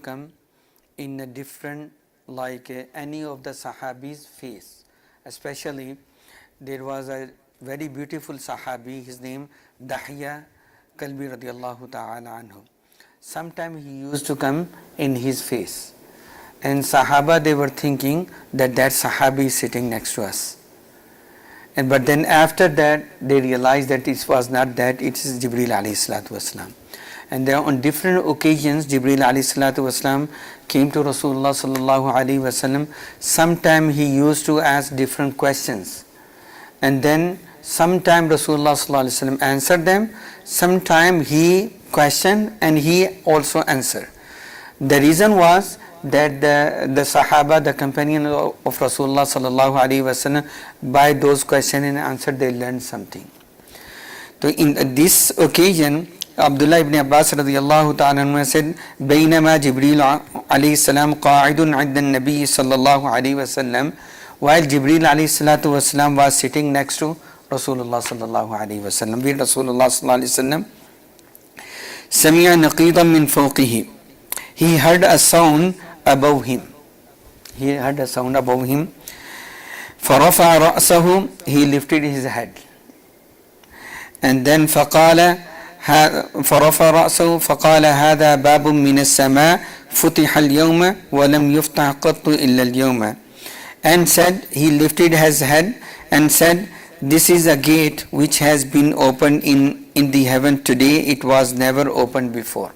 come in a different, like any of the Sahabis face. Especially there was a very beautiful Sahabi, his name Dahya Kalbi radiallahu ta'ala anhu. Sometime he used to come in his face, and Sahaba, they were thinking that Sahabi is sitting next to us. And but then after that they realized that it was not that, it is Jibreel alayhi salatu wasalam. And there on different occasions Jibreel alayhi salatu wasalam came to Rasulullah sallallahu alaihi wasallam. Sometime he used to ask different questions, and then sometime Rasulullah sallallahu alaihi wasallam answered them, sometime he questioned and he also answered. The reason was that the Sahaba, the companion of Rasulullah sallallahu alaihi wasallam, by those questions and answers they learned something. So in this occasion, Abdullah ibn Abbas radiyallahu ta'ala said, "Bainama Jibreel alayhi salam qa'idun 'inda an-nabi sallallahu alaihi wasallam," while Jibreel alayhi salatu wasalam was sitting next to Rasulullah sallallahu alaihi wasallam, with Rasulullah sallallahu alaihi wasallam, sami'a naqidan min fawqihi, he heard a sound above him. He heard a sound above him. فَرَفَعَ رَأْسَهُ, he lifted his head. And then فَرَفَعَ رَأْسَهُ فَقَالَ هَذَا بَابٌ مِّنَ السَّمَاءِ فُتِحَ الْيَوْمَ وَلَمْ يُفْتَحْ قَطُّ إِلَّا الْيَوْمَ. And said, he lifted his head and said, this is a gate which has been opened in the heaven today, it was never opened before.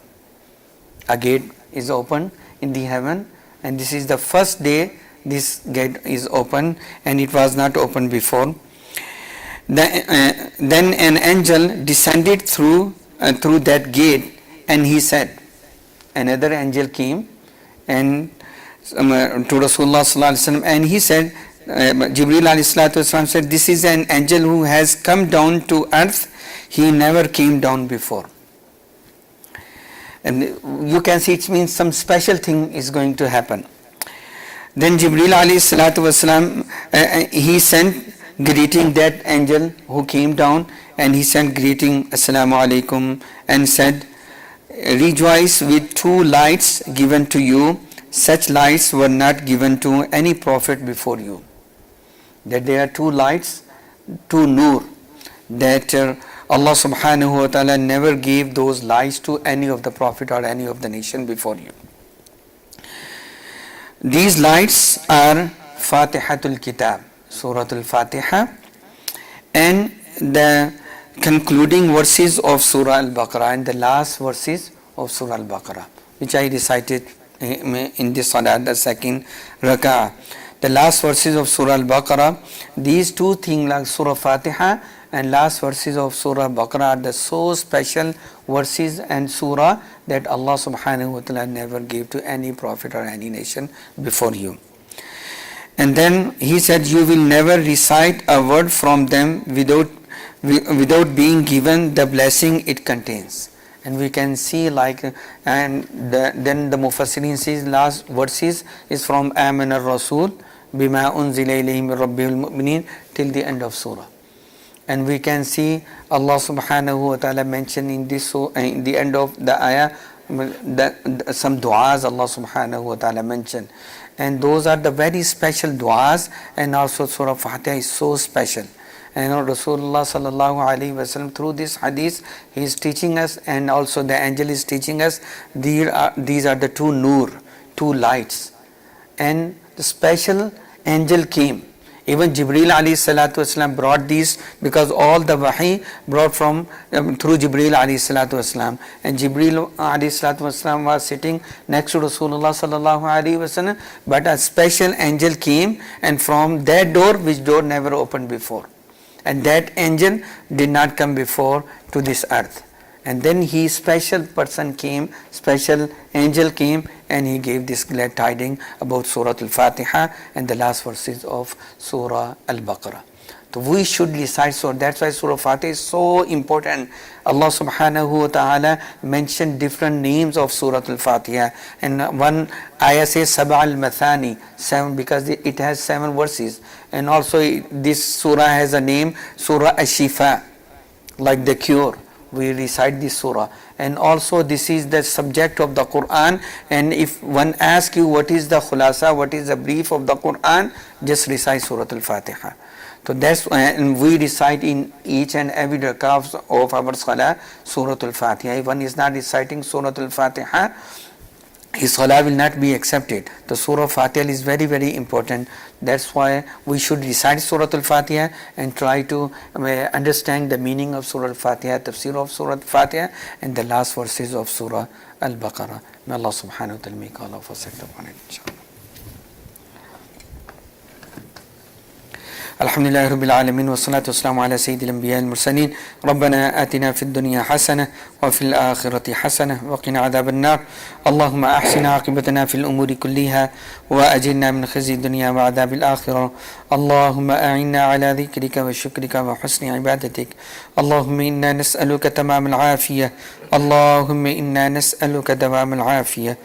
A gate is opened in the heaven, and this is the first day this gate is open, and it was not opened before. Then an angel descended through that gate, and he said, another angel came and to Rasulullah sallallahu alaihi wasallam, and he said, Jibreel alayhi salatu wasallam said, this is an angel who has come down to earth, he never came down before. And you can see it means some special thing is going to happen. Then Jibreel alayhi salatu wasalam, he sent greeting that angel who came down, and he sent greeting, Assalamu alaikum, and said, rejoice with two lights given to you, such lights were not given to any prophet before you. That there are two lights, two nur, that Allah subhanahu wa ta'ala never gave those lights to any of the prophet or any of the nation before you. These lights are Fatihatul Kitab, Surah Al-Fatiha, and the concluding verses of Surah Al-Baqarah, and the last verses of Surah Al-Baqarah, which I recited in this salat, the second rak'ah. The last verses of Surah Al-Baqarah, these two things like Surah Fatiha and last verses of Surah Baqarah are the so special verses and surah that Allah subhanahu wa ta'ala never gave to any prophet or any nation before you. And then he said, you will never recite a word from them without being given the blessing it contains. And we can see then the Mufassirin says last verses is from Aman al-Rasul bima unzila ilayhi min rabbil mu'minin till the end of surah. And we can see Allah subhanahu wa ta'ala mentioned in the end of the ayah some du'as Allah subhanahu wa ta'ala mentioned, and those are the very special du'as, and also Surah Fatiha is so special. And Rasulullah sallallahu alaihi wasallam, through this hadith, he is teaching us, and also the angel is teaching us, these are the two nur, two lights. And the special angel came. Even Jibreel alayhi salatu wasalam brought these, because all the wahi brought from through Jibreel alayhi salatu wasalam, and Jibreel alayhi salatu wasalam was sitting next to Rasulullah sallallahu alayhi wasallam, but a special angel came, and from that door, which door never opened before, and that angel did not come before to this earth. And then he special person came, special angel came, and he gave this glad tidings about Surah Al-Fatiha and the last verses of Surah Al-Baqarah. So we should recite, so that's why Surah Fatiha is so important. Allah subhanahu wa ta'ala mentioned different names of Surah Al-Fatiha, and one ayah says Sab'a al-Mathani, 7, because it has 7 verses, and also this surah has a name Surah Ash-Shifa, like the cure, we recite this surah. And also this is the subject of the Quran, and if one asks you what is the khulasa, what is the brief of the Quran, just recite Surah Al-Fatiha. So that's and we recite in each and every rak'ah of our salah Surah Al-Fatiha. If one is not reciting Surah Al-Fatiha, his salah will not be accepted. The Surah Fatiha is very, very important. That's why we should recite Surah Al-Fatiha and try to understand the meaning of Surah Al-Fatiha, tafsir of Surah Al-Fatiha, and the last verses of Surah Al-Baqarah. May Allah subhanahu wa ta'ala make all of us act upon it, inshallah. الحمد لله رب العالمين والصلاة والسلام على سيد الأنبياء المرسلين ربنا آتنا في الدنيا حسنة وفي الآخرة حسنة وقنا عذاب النار اللهم أحسن عاقبتنا في الأمور كلها وأجرنا من خزي الدنيا وعذاب الآخرة اللهم أعنا على ذكرك وشكرك وحسن عبادتك اللهم إنا نسألك تمام العافية اللهم إنا نسألك دوام العافية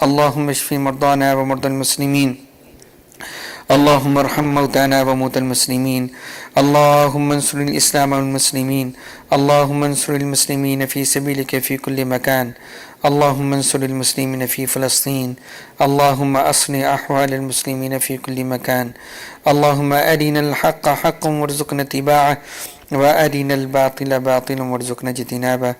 اللهم اشف مرضانا ومرضى المسلمين اللهم ارحم موتانا وموتى المسلمين اللهم انصر الإسلام والمسلمين اللهم انصر المسلمين في سبيلك في كل مكان اللهم انصر المسلمين في فلسطين اللهم أصلح أحوال المسلمين في كل مكان اللهم أرنا الحق حقا وارزقنا اتباعه وأرنا الباطل باطلا وارزقنا اجتنابه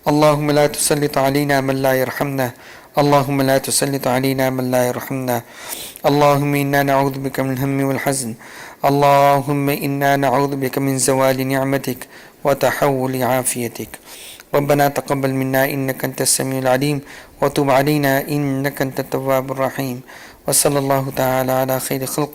اللهم لا تسلط علينا من لا يرحمنا اللهم لا تسلط علينا من لا يرحمنا اللهم إنا نعوذ بك من الهم والحزن اللهم إنا نعوذ بك من زوال نعمتك وتحول عافيتك ربنا تقبل منا إنك أنت السميع العليم وتب علينا إنك أنت التواب الرحيم وصلى الله تعالى على خير خلق